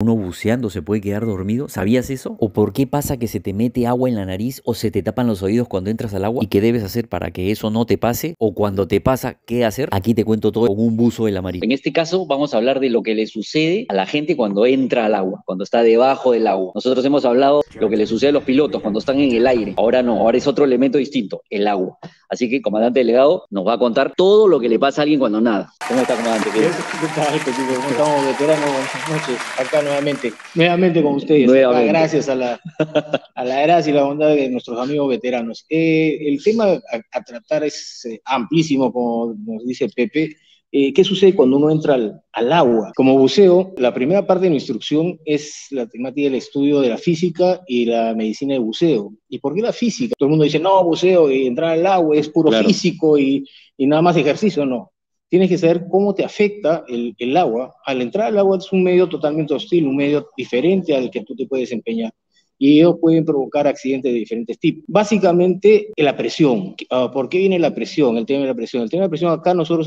¿Uno buceando se puede quedar dormido? ¿Sabías eso? ¿O por qué pasa que se te mete agua en la nariz o se te tapan los oídos cuando entras al agua? ¿Y qué debes hacer para que eso no te pase? ¿O cuando te pasa, qué hacer? Aquí te cuento todo con un buzo de la marina. En este caso vamos a hablar de lo que le sucede a la gente cuando entra al agua, cuando está debajo del agua. Nosotros hemos hablado de lo que le sucede a los pilotos cuando están en el aire. Ahora no, ahora es otro elemento distinto, el agua. Así que el comandante delegado nos va a contar todo lo que le pasa a alguien cuando nada. ¿Cómo está, comandante? ¿Qué tal, Pepito? ¿Cómo estamos, veteranos? Buenas noches. Acá nuevamente con ustedes. Acá, gracias a la gracia y la bondad de nuestros amigos veteranos. El tema a tratar es amplísimo, como nos dice Pepe. ¿Qué sucede cuando uno entra al agua? Como buceo, la primera parte de mi instrucción es la temática del estudio de la física y la medicina de buceo. ¿Y por qué la física? Todo el mundo dice, no, buceo y entrar al agua es puro físico y nada más ejercicio. No. Tienes que saber cómo te afecta el agua. Al entrar al agua es un medio totalmente hostil, un medio diferente al que tú te puedes desempeñar. Y ellos pueden provocar accidentes de diferentes tipos. Básicamente, la presión. ¿Por qué viene la presión? El tema de la presión. El tema de la presión, acá nosotros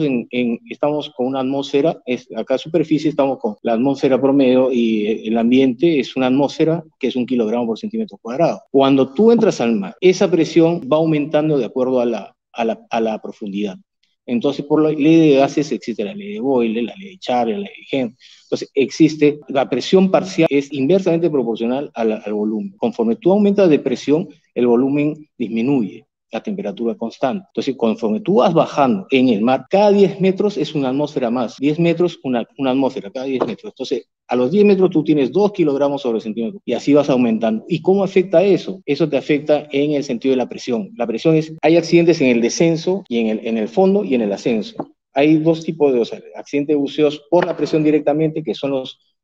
estamos con una atmósfera, acá superficie estamos con la atmósfera promedio y el ambiente es una atmósfera que es 1 kilogramo por centímetro cuadrado. Cuando tú entras al mar, esa presión va aumentando de acuerdo a la profundidad. Entonces, por la ley de gases existe la ley de Boyle, la ley de Charre, la ley de Henry. Entonces, existe la presión parcial, es inversamente proporcional al volumen. Conforme tú aumentas de presión, el volumen disminuye, la temperatura constante. Entonces, conforme tú vas bajando en el mar, cada 10 metros es una atmósfera más. 10 metros, una atmósfera, cada 10 metros. Entonces, a los 10 metros tú tienes 2 kilogramos sobre centímetro y así vas aumentando. ¿Y cómo afecta eso? Eso te afecta en el sentido de la presión. La presión es, hay accidentes en el descenso y en el fondo y en el ascenso. Hay dos tipos de accidentes de buceos por la presión directamente, que son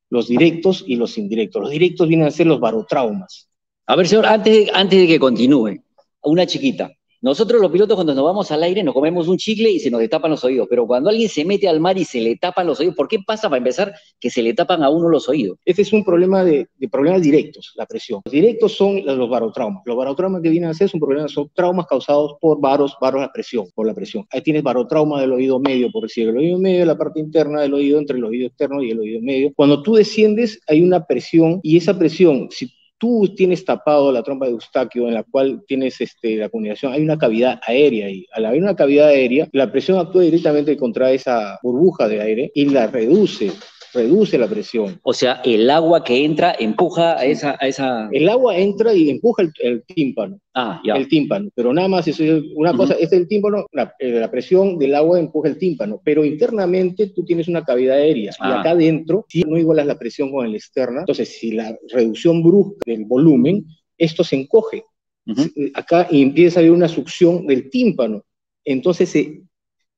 los directos y los indirectos. Los directos vienen a ser los barotraumas. A ver, señor, antes de que continúe, una chiquita. Nosotros los pilotos cuando nos vamos al aire nos comemos un chicle y se nos destapan los oídos, pero cuando alguien se mete al mar y se le tapan los oídos, ¿por qué pasa para empezar que se le tapan a uno los oídos? Este es un problema de problemas directos, la presión. Los directos son los barotraumas. Los barotraumas que vienen a ser son traumas causados por varos a presión, por la presión. Ahí tienes barotrauma del oído medio, por decir, el oído medio es la parte interna del oído, entre el oído externo y el oído medio. Cuando tú desciendes hay una presión y esa presión, si tú tienes tapado la trompa de Eustaquio en la cual tienes la comunicación, hay una cavidad aérea y al haber una cavidad aérea, la presión actúa directamente contra esa burbuja de aire y la reduce la presión. O sea, el agua que entra empuja a esa... El agua entra y empuja el tímpano. Ah, ya. El tímpano, pero nada más eso es una cosa, es el tímpano, la presión del agua empuja el tímpano, pero internamente tú tienes una cavidad aérea y acá adentro, si no igualas la presión con el externa, entonces si la reducción brusca del volumen, esto se encoge. Acá empieza a haber una succión del tímpano, entonces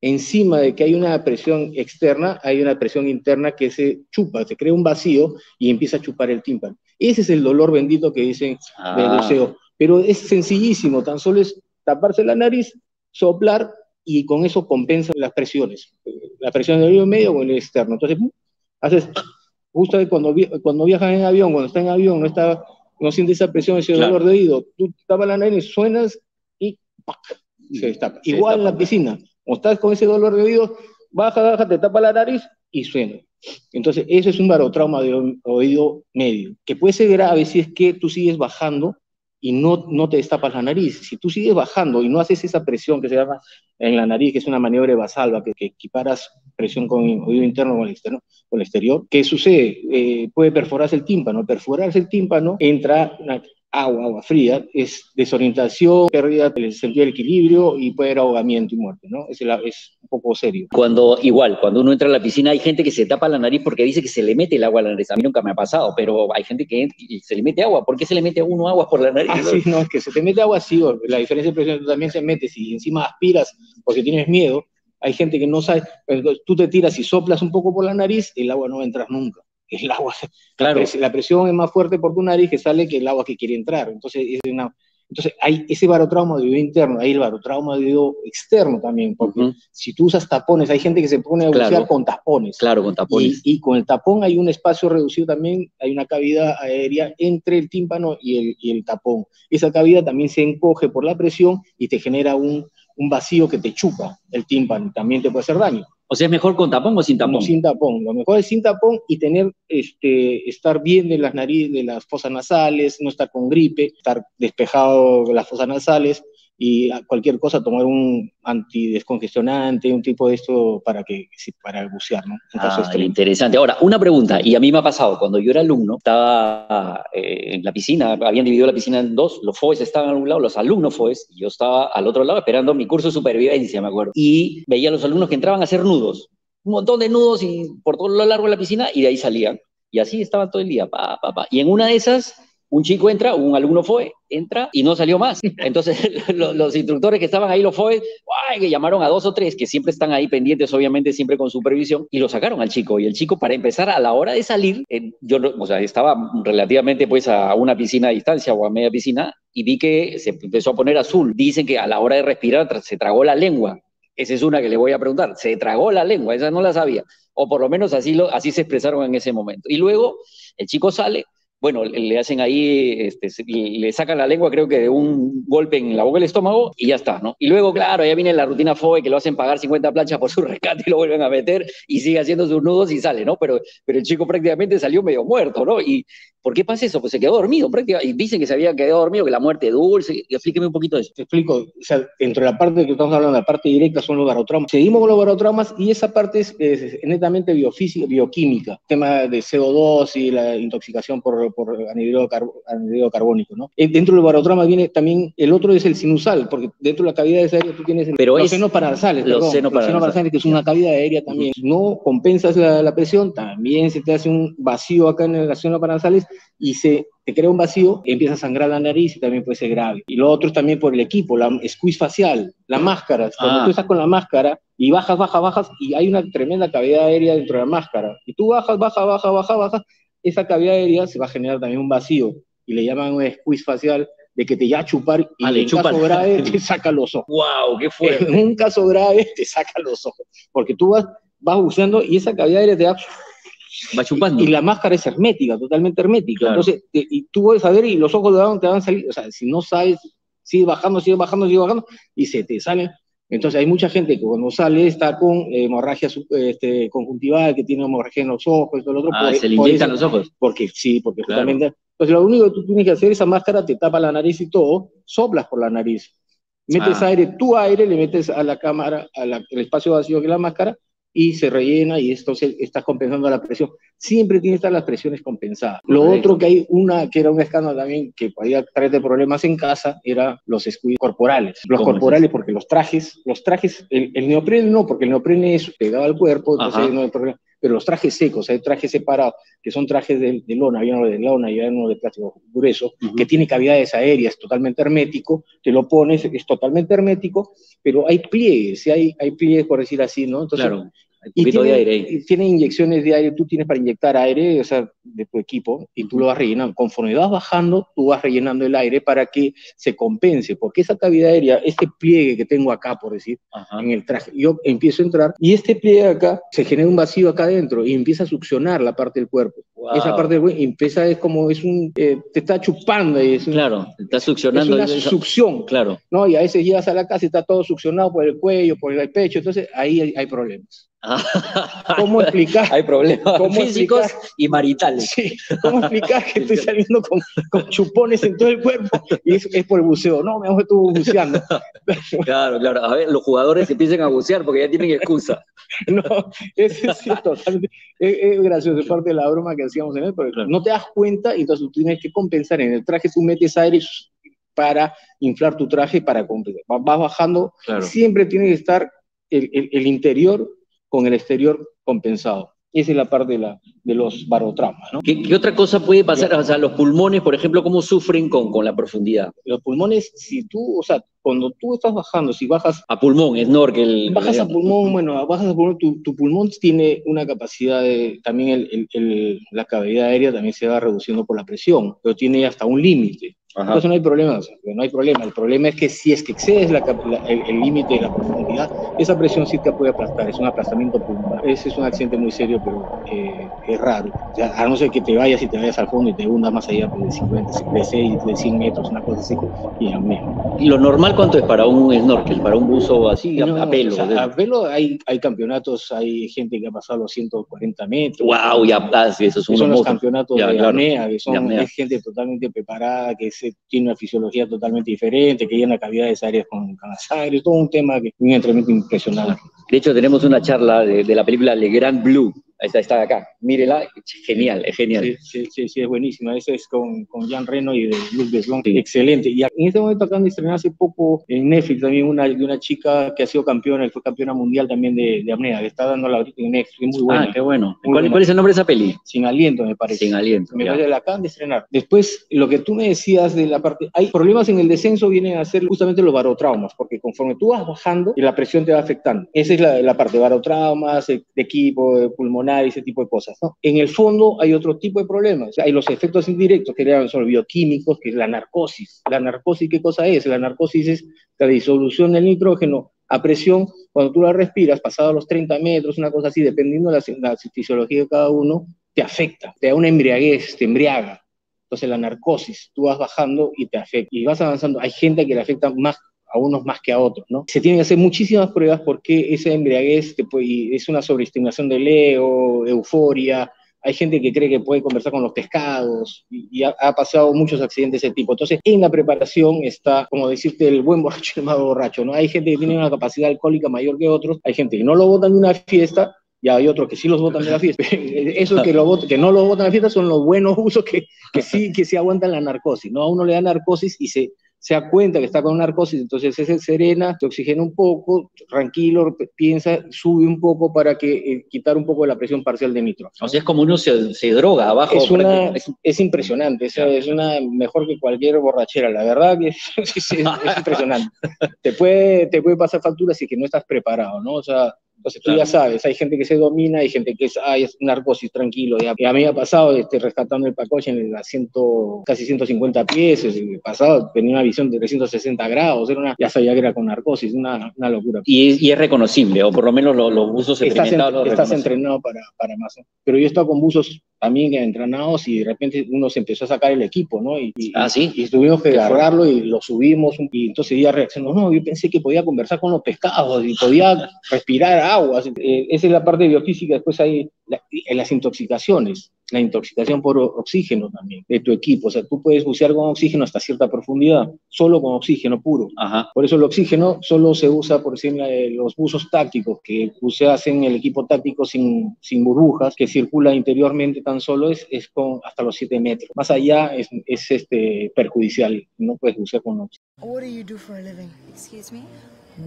encima de que hay una presión externa, hay una presión interna que se chupa, se crea un vacío y empieza a chupar el tímpano. Ese es el dolor bendito que dicen del buceo. Pero es sencillísimo, tan solo es taparse la nariz, soplar y con eso compensa las presiones. La presión del oído medio o el externo. Entonces, haces, justo cuando viajas en avión, cuando estás en avión, no sientes esa presión, ese dolor de oído, tú tapas la nariz, suenas y ¡pac! Se destapa. Igual en la piscina. O estás con ese dolor de oído, baja, te tapa la nariz y suena. Entonces, eso es un barotrauma de oído medio, que puede ser grave si es que tú sigues bajando y no te destapas la nariz. Si tú sigues bajando y no haces esa presión que se llama en la nariz, que es una maniobra de Valsalva, que equiparas presión con el oído interno con el externo, con el exterior, ¿qué sucede? Puede perforarse el tímpano. Al perforarse el tímpano, entra agua fría, es desorientación, pérdida del sentido del equilibrio y puede haber ahogamiento y muerte, ¿no? Es un poco serio. Cuando uno entra a la piscina hay gente que se tapa la nariz porque dice que se le mete el agua a la nariz. A mí nunca me ha pasado, pero hay gente que se le mete agua. ¿Por qué se le mete a uno agua por la nariz? Sí, no, es que se te mete agua, sí, la diferencia de presión también se mete, si encima aspiras porque tienes miedo, hay gente que no sabe, tú te tiras y soplas un poco por la nariz, el agua no va a entrar nunca. El agua, claro. La presión es más fuerte por tu nariz que sale que el agua que quiere entrar. Entonces hay ese barotrauma de oído interno, hay el barotrauma de oído externo también, porque si tú usas tapones, hay gente que se pone a bucear con tapones. Claro, con tapones. Y con el tapón hay un espacio reducido también, hay una cavidad aérea entre el tímpano y el tapón. Esa cavidad también se encoge por la presión y te genera un vacío que te chupa el tímpano, también te puede hacer daño. O sea, ¿es mejor con tapón o sin tapón? No, sin tapón. Lo mejor es sin tapón y tener, estar bien de las narices, de las fosas nasales, no estar con gripe, estar despejado de las fosas nasales y a cualquier cosa tomar un antidescongestionante, un tipo de esto para bucear, ¿no? En caso extremo. Interesante. Ahora, una pregunta, y a mí me ha pasado, cuando yo era alumno, estaba en la piscina, habían dividido la piscina en dos, los FOES estaban a un lado, los alumnos FOES, y yo estaba al otro lado esperando mi curso de supervivencia, me acuerdo, y veía a los alumnos que entraban a hacer nudos, un montón de nudos y por todo lo largo de la piscina, y de ahí salían. Y así estaban todo el día, Y en una de esas, un chico entra, un alumno FOE, entra y no salió más. Entonces los instructores que estaban ahí, los FOE, que llamaron a 2 o 3, que siempre están ahí pendientes, obviamente siempre con supervisión, y lo sacaron al chico. Y el chico, para empezar, a la hora de salir, o sea, estaba relativamente pues a una piscina a distancia o a media piscina, y vi que se empezó a poner azul. Dicen que a la hora de respirar se tragó la lengua. Esa es una que le voy a preguntar. Se tragó la lengua, esa no la sabía. O por lo menos así se expresaron en ese momento. Y luego el chico sale, bueno, le hacen ahí, le sacan la lengua, creo que de un golpe en la boca del estómago, y ya está, ¿no? Y luego, claro, ya viene la rutina FOE, que lo hacen pagar 50 planchas por su rescate y lo vuelven a meter, y sigue haciendo sus nudos y sale, ¿no? Pero el chico prácticamente salió medio muerto, ¿no? ¿Y por qué pasa eso? Pues se quedó dormido prácticamente, y dicen que se había quedado dormido, que la muerte dulce. Y explíqueme un poquito de eso. Te explico, o sea, dentro de la parte que estamos hablando, la parte directa son los barotraumas. Seguimos con los barotraumas y esa parte es netamente biofísica, bioquímica, tema de CO2 y la intoxicación por anhídrido carbónico, ¿no? Dentro del barotrauma viene también, el otro es el sinusal, porque dentro de la cavidad de esa área tú tienes los senos paranasales, los senos paranasales, que es una cavidad aérea también. Si no compensas la presión, también se te hace un vacío acá en las senos paranasales y te crea un vacío, empieza a sangrar la nariz y también puede ser grave. Y lo otro es también por el equipo, la squeeze facial, la máscara. Cuando tú estás con la máscara y bajas, y hay una tremenda cavidad aérea dentro de la máscara, y tú bajas, esa cavidad aérea se va a generar también un vacío, y le llaman un squeeze facial, de que te ya chupar y en caso grave te saca los ojos. ¡Wow! ¡Qué fuerte! En un caso grave te saca los ojos, porque tú vas buceando y esa cavidad aérea te va chupando. Y la máscara es hermética, totalmente hermética. Claro. Entonces, y tú puedes saber y los ojos te van a salir, o sea, si no sabes, sigue bajando, y se te salen. Entonces hay mucha gente que cuando sale está con hemorragia conjuntival, que tiene hemorragia en los ojos, y todo lo otro. ¿Se le inyectan los ojos? Porque claro. Justamente, pues lo único que tú tienes que hacer, esa máscara te tapa la nariz y todo, soplas por la nariz. Metes tu aire, le metes a la cámara, el espacio vacío que es la máscara, y se rellena y esto estás compensando la presión. Siempre tiene que estar las presiones compensadas. Lo otro que que era un escándalo también, que podía traerte problemas en casa, era los squeeze corporales. Los corporales, porque los trajes, el neoprene no, porque el neoprene es pegado al cuerpo, entonces no hay problema. Pero los trajes secos, hay trajes separados, que son trajes de lona, había uno de lona y había uno de plástico grueso, que tiene cavidades aéreas, totalmente hermético, te lo pones, es totalmente hermético, pero hay pliegues, hay pliegues, por decir así, ¿no? Entonces, claro. De aire ahí. Tiene inyecciones de aire, tú tienes para inyectar aire, o sea, de tu equipo, y tú lo vas rellenando. Conforme vas bajando, tú vas rellenando el aire para que se compense, porque esa cavidad aérea, este pliegue que tengo acá, por decir, en el traje, yo empiezo a entrar, y este pliegue acá, se genera un vacío acá adentro, y empieza a succionar la parte del cuerpo. Wow. Esa parte del cuerpo empieza, te está chupando. Claro, te está succionando. Es una succión. Claro. ¿No? Y a veces llegas a la casa y está todo succionado por el cuello, por el pecho, entonces ahí hay problemas. ¿Cómo explicar? Hay problemas físicos y maritales. Sí, ¿cómo explicar que estoy saliendo con chupones en todo el cuerpo? Y es por el buceo. No, me estuvo buceando. Claro. A ver, los jugadores empiezan a bucear porque ya tienen excusa. No, es cierto. Es gracioso, es parte de la broma que hacíamos en él, pero no te das cuenta y entonces tú tienes que compensar. En el traje tú metes aire para inflar tu traje para compensar. Vas bajando. Claro. Siempre tiene que estar el interior con el exterior compensado. Esa es la parte de los barotraumas, ¿no? ¿Qué otra cosa puede pasar? O sea, los pulmones, por ejemplo, ¿cómo sufren con la profundidad? Los pulmones, cuando tú estás bajando, si bajas... A pulmón, snorkel. Bajas a pulmón, tu pulmón tiene una capacidad también la cavidad aérea también se va reduciendo por la presión, pero tiene hasta un límite. Ajá. Entonces no hay problema, o sea, no hay problema. El problema es que si es que excedes el límite de la profundidad, esa presión sí te puede aplastar, es un aplastamiento pulmonar. Ese es un accidente muy serio, pero es raro. O sea, a no ser que te vayas al fondo y te hundas más allá pues, de 50, de 6, de 100 metros, una cosa así, y amén. ¿Y lo normal cuánto es para un snorkel, para un buzo así, no, a pelo? O sea, a pelo hay campeonatos, hay gente que ha pasado los 140 metros. ¡Wow! Ya, esos son los campeonatos ya, de apnea, que es gente totalmente preparada, que tiene una fisiología totalmente diferente, que llena cavidades aéreas con la sangre, todo un tema que es un entrenamiento impresionante. De hecho, tenemos una charla de la película Le Grand Blue. Está acá. Mírela, genial, es genial. Sí, es buenísima. Ese es con Jean Reno y de Luc Besson. Sí. Excelente. Y en este momento acaban de estrenar hace poco en Netflix también de una chica que ha sido campeona, que fue campeona mundial también de apnea, que está dándola ahorita en Netflix. Es muy buena. Ah, qué bueno. ¿Cuál es el nombre de esa peli? Sin Aliento, me parece. Sin Aliento. Me parece que la acaban de estrenar. Después, lo que tú me decías de la parte... Hay problemas en el descenso, vienen a ser justamente los barotraumas, porque conforme tú vas bajando, la presión te va afectando. Esa es la parte de barotraumas, de equipo, de pulmonar y ese tipo de cosas, ¿no? En el fondo hay otro tipo de problemas. O sea, hay los efectos indirectos que son bioquímicos, que es la narcosis. ¿La narcosis qué cosa es? La narcosis es la disolución del nitrógeno a presión cuando tú la respiras, pasado los 30 metros, una cosa así, dependiendo de la fisiología de cada uno, te afecta, te da una embriaguez, te embriaga. Entonces la narcosis, tú vas bajando y te afecta. Y vas avanzando. Hay gente que le afecta más a unos más que a otros, ¿no? Se tienen que hacer muchísimas pruebas porque esa embriaguez es una sobreestimación del ego, euforia. Hay gente que cree que puede conversar con los pescados y ha pasado muchos accidentes de ese tipo. Entonces, en la preparación está, como decirte, el buen borracho y el mal borracho, ¿no? Hay gente que tiene una capacidad alcohólica mayor que otros, hay gente que no lo botan de una fiesta, y hay otros que sí los botan de la fiesta. Esos que no los botan de la fiesta son los buenos usos que sí aguantan la narcosis, ¿no? A uno le da narcosis y se da cuenta que está con narcosis, entonces se serena, se oxigena un poco, tranquilo, piensa, sube un poco para quitar un poco de la presión parcial de nitrógeno. O sea, es como uno se droga abajo. Es impresionante, es una mejor que cualquier borrachera, la verdad que es impresionante. Te puede pasar factura si es que no estás preparado, ¿no? O sea, entonces tú ya sabes, hay gente que se domina, hay gente que es narcosis, tranquilo. Y a mí me ha pasado rescatando el Pacoche en casi 150 pies, el pasado tenía una visión de 360 grados, ya sabía que era con narcosis, una locura. Y es reconocible, o por lo menos los buzos experimentados. Estás entrenado para más. Pero yo he estado con buzos también entrenados y de repente uno se empezó a sacar el equipo, ¿no? ¿Sí? Y tuvimos que agarrarlo y lo subimos y entonces ya reaccionó, no, yo pensé que podía conversar con los pescados y podía respirar agua. Esa es la parte biofísica. Después hay las intoxicaciones, la intoxicación por oxígeno también de tu equipo. O sea, tú puedes bucear con oxígeno hasta cierta profundidad, solo con oxígeno puro. Ajá. Por eso el oxígeno solo se usa, por ejemplo, los buzos tácticos, que buceas en el equipo táctico sin burbujas, que circula interiormente tan solo, es con hasta los 7 metros. Más allá es perjudicial, no puedes bucear con oxígeno. What do you do for a living? Excuse me?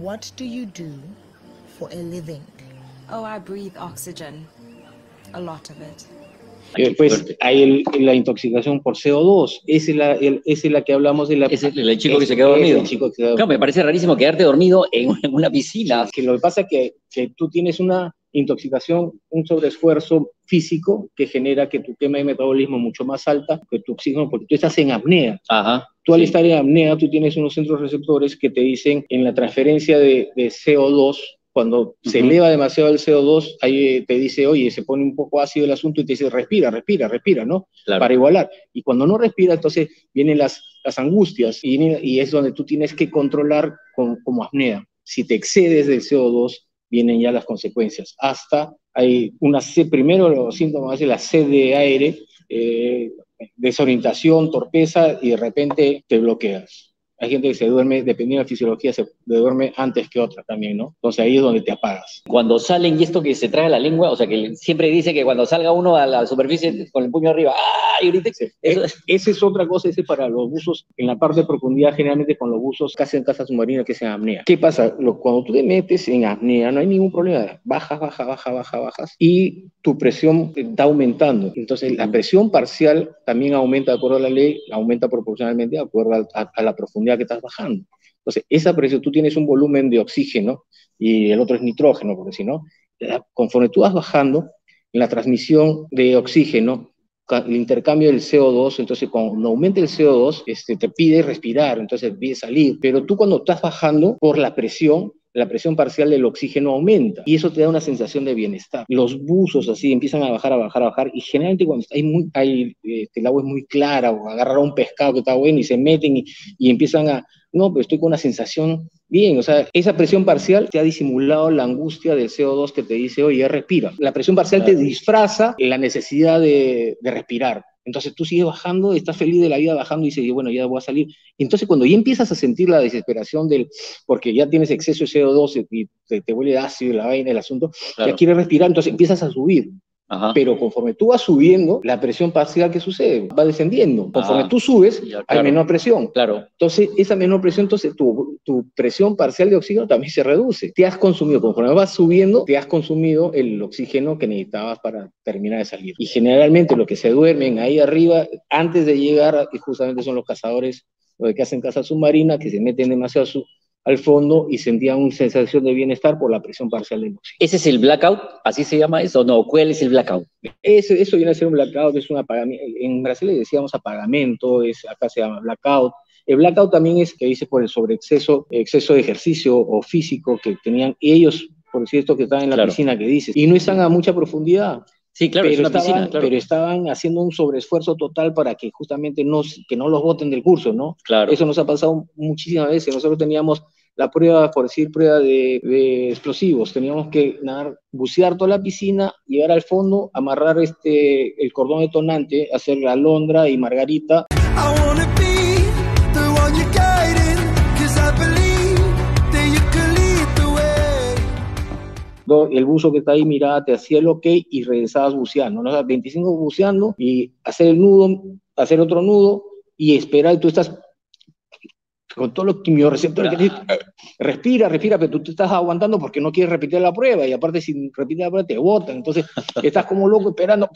What do you do for a living? Oh, I breathe oxygen. A lot of it. Y después hay la intoxicación por CO2. Esa es la que hablamos de la... Es el chico que se quedó dormido. Claro, me parece rarísimo quedarte dormido en una piscina. Que lo que pasa es que tú tienes una intoxicación, un sobreesfuerzo físico que genera que tu quema de metabolismo es mucho más alta que tu oxígeno, porque tú estás en apnea. Ajá. Tú al estar en apnea, tú tienes unos centros receptores que te dicen en la transferencia de CO2, cuando se eleva demasiado el CO2, ahí te dice, oye, se pone un poco ácido el asunto y te dice, respira, ¿no? Claro. Para igualar. Y cuando no respira, entonces vienen las angustias y es donde tú tienes que controlar como apnea. Si te excedes del CO2, vienen ya las consecuencias. Hasta hay primero los síntomas de la sed de aire, desorientación, torpeza, y de repente te bloqueas. Hay gente que se duerme, dependiendo de la fisiología, se duerme antes que otra también, ¿no? Entonces ahí es donde te apagas. Cuando salen, y esto que se traga la lengua, o sea, que siempre dice que cuando salga uno a la superficie con el puño arriba, ¡ah! Y grite. Esa es otra cosa, ese para los buzos en la parte de profundidad, generalmente con los buzos casi en casa submarina, que es en apnea. ¿Qué pasa? Cuando tú te metes en apnea, no hay ningún problema. Bajas, y tu presión está aumentando. Entonces la presión parcial también aumenta de acuerdo a la ley, aumenta proporcionalmente de acuerdo a la profundidad que estás bajando. Entonces, esa presión, tú tienes un volumen de oxígeno y el otro es nitrógeno, porque si no, conforme tú vas bajando, la transmisión de oxígeno el intercambio del CO2, entonces cuando aumenta el CO2, te pide respirar, entonces pide salir, pero tú cuando estás bajando por la presión parcial del oxígeno aumenta y eso te da una sensación de bienestar. Los buzos así empiezan a bajar y generalmente cuando el agua es muy clara o agarrar un pescado que está bueno y se meten y empiezan a, no, pero estoy con una sensación bien, o sea, esa presión parcial te ha disimulado la angustia del CO2 que te dice, oye, respira. La presión parcial te disfraza la necesidad de respirar. Entonces tú sigues bajando, estás feliz de la vida bajando y dices, bueno, ya voy a salir. Entonces cuando ya empiezas a sentir la desesperación porque ya tienes exceso de CO2 y te huele ácido la vaina, el asunto, claro, ya quieres respirar, entonces empiezas a subir. Ajá. Pero conforme tú vas subiendo, la presión parcial, ¿qué sucede? Va descendiendo. Conforme tú subes, ya, claro, hay menor presión. Claro. Entonces, esa menor presión, entonces tu presión parcial de oxígeno también se reduce. Te has consumido, conforme vas subiendo, te has consumido el oxígeno que necesitabas para terminar de salir. Y generalmente los que se duermen ahí arriba, antes de llegar, justamente son los cazadores, los que hacen caza submarina, que se meten demasiado al fondo y sentían una sensación de bienestar por la presión parcial del oxígeno. ¿Ese es el blackout? ¿Así se llama eso? No, ¿cuál es el blackout? Eso viene a ser un blackout, es un apagamiento. En Brasil le decíamos apagamento, acá se llama blackout. El blackout también es que dice por el exceso de ejercicio o físico que tenían ellos, por decir esto que estaban en la, claro, piscina que dices, y no están a mucha profundidad. Sí, claro, pero es una piscina, claro. Pero estaban haciendo un sobreesfuerzo total para que justamente que no los boten del curso, ¿no? Claro. Eso nos ha pasado muchísimas veces. Nosotros teníamos la prueba, por decir, prueba de explosivos. Teníamos que bucear toda la piscina, llegar al fondo, amarrar el cordón detonante, hacer la alondra y margarita. El buzo que está ahí miraba, te hacía el ok y regresabas buceando, ¿no? O sea, 25 buceando y hacer el nudo, hacer otro nudo y esperar, y tú estás con todos los quimiorreceptores que tienes, respira, pero tú te estás aguantando porque no quieres repetir la prueba y aparte si repites la prueba te botan, entonces estás como loco esperando.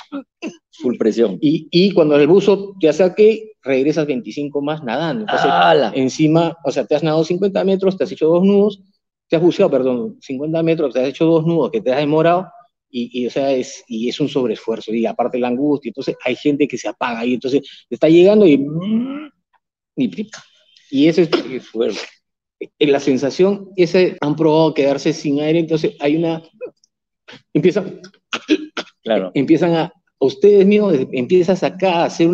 Full presión. Y cuando el buzo te hace ok, regresas 25 más nadando. Entonces, encima, o sea, te has nadado 50 metros, te has hecho 2 nudos, te has buceado, perdón, 50 metros, te has hecho 2 nudos que te has demorado, o sea, es un sobreesfuerzo, y aparte la angustia, entonces hay gente que se apaga, y entonces está llegando y eso es fuerte. La sensación, han probado quedarse sin aire, entonces empiezan ustedes mismos empiezas acá a hacer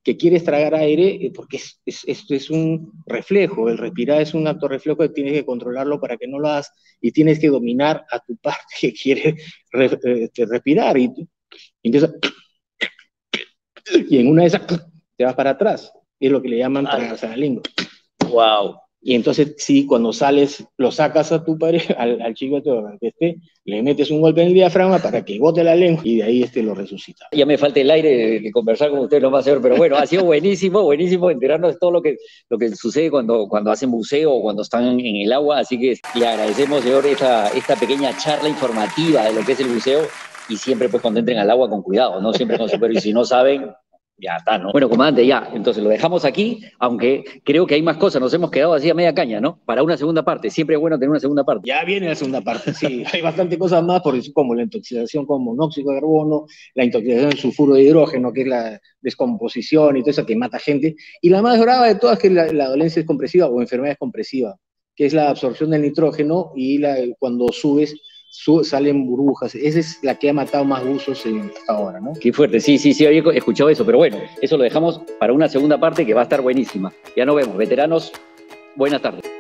que quieres tragar aire, porque esto es un reflejo, el respirar es un acto reflejo que tienes que controlarlo para que no lo hagas, y tienes que dominar a tu parte que quiere respirar, y empiezas, y en una de esas te vas para atrás, es lo que le llaman tragarse la lengua. Wow. Y entonces, sí, cuando sales, lo sacas a tu pareja, al chico que le metes un golpe en el diafragma para que bote la lengua y de ahí lo resucita. Ya me falta el aire de conversar con ustedes, lo más seguro, pero bueno, ha sido buenísimo enterarnos de todo lo que sucede cuando hacen buceo o cuando están en el agua, así que le agradecemos, señor, esta pequeña charla informativa de lo que es el buceo, y siempre pues cuando entren al agua con cuidado, ¿no? Siempre con supervisión, y si no saben, ya está, ¿no? Bueno, comandante, ya, entonces lo dejamos aquí, aunque creo que hay más cosas, nos hemos quedado así a media caña, ¿no? Para una segunda parte, siempre es bueno tener una segunda parte. Ya viene la segunda parte, sí, hay bastante cosas más, por eso, como la intoxicación con monóxido de carbono, la intoxicación en sulfuro de hidrógeno, que es la descomposición y todo eso que mata gente, y la más grave de todas, que es la dolencia descompresiva o enfermedad descompresiva, que es la absorción del nitrógeno y cuando subes, salen burbujas. Esa es la que ha matado más buzos hasta ahora, ¿no? Qué fuerte, sí, había escuchado eso, pero bueno, eso lo dejamos para una segunda parte que va a estar buenísima. Ya nos vemos, veteranos, buenas tardes.